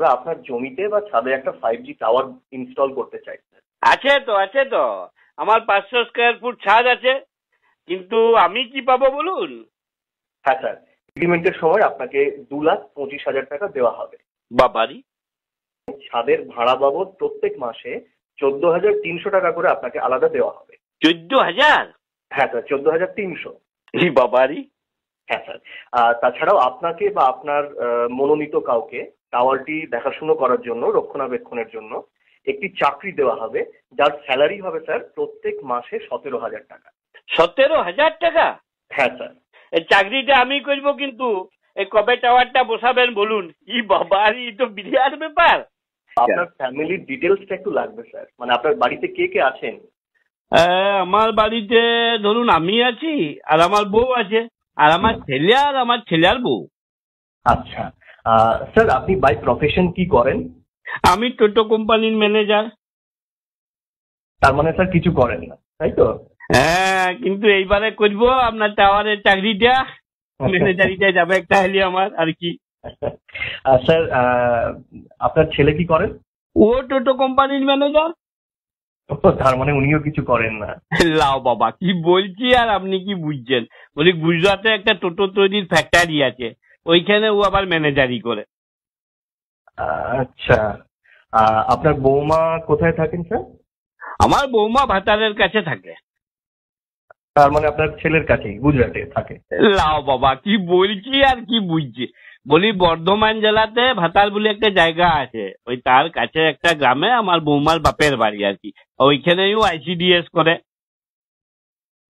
আমরা আপনার জমিতে বা ছাদে একটা 5G টাওয়ার ইনস্টল করতে চাই। আছে তো আমার 500 স্কয়ার ফুট ছাদ আছে, কিন্তু আমি কি পাবো বলুন? হ্যাঁ স্যার, এগ্রিমেন্টের সময় আপনাকে 2,25,000 টাকা দেওয়া হবে। বাবারি, ছাদের ভাড়া বাবদ প্রত্যেক মাসে 14,300 টাকা করে আপনাকে আলাদা দেওয়া হবে। 14,000? হ্যাঁ স্যার, 14,300। বাবারি। হ্যাঁ স্যার, তাছাড়াও আপনাকে বা আপনার মনোনীত কাউকে টাওয়ারটি দেখাশুনো করার জন্য, রক্ষণাবেক্ষণের জন্য একটি চাকরি দেওয়া হবে, যার স্যালারি হবে স্যার প্রত্যেক মাসে 17,000 টাকা। 17,000 টাকা? হ্যাঁ স্যার। এই চাকরিটা আমি করবো, কিন্তু এই কবে টাওয়ারটা বসাবেন বলুন? বাবারি, তো বিরাট ব্যাপার। আপনার ফ্যামিলির ডিটেলসটা একটু লাগবে স্যার, মানে আপনার বাড়িতে কে কে আছেন? আমার বাড়িতে ধরুন আমি আছি, আর আমার বউ আছে, আর আমার ছেলে, আর আমার ছেলের বউ। আচ্ছা স্যার, আপনি বাই প্রফেশন কি করেন? আমি টোটো কোম্পানির ম্যানেজার। তার মানে স্যার কিছু করেন না, তাই তো? হ্যাঁ, কিন্তু এইবারে করবো আপনার টাওয়ারের চাকরিটা, ম্যানেজারিটা যাবে একটা হলে আমার, আর কি। স্যার, আপনার ছেলে কি করেন? ও টোটো কোম্পানির ম্যানেজার। তার মানে উনিও কিছু করেন না? লাও বাবা, কি বলছি আর আপনি কি বুঝছেন? বলি গুজরাটে একটা টোটো তৈরির ফ্যাক্টরি আছে, ওইখানে ও আবার ম্যানেজারি করে। আচ্ছা, আপনার বৌমা কোথায় থাকেন স্যার? আমার বৌমা ভাতারের কাছে থাকে। তার মানে আপনার ছেলের কাছেই গুজরাটে থাকে? লাও বাবা, কি বলছি আর কি বুঝছি। বলি বর্ধমান জেলাতে ভাতার বলে একটা জায়গা আছে, ওই তার কাছে একটা গ্রামে আমার বৌমার বাপের বাড়ি আর কি। ওইখানেও ICDS করে।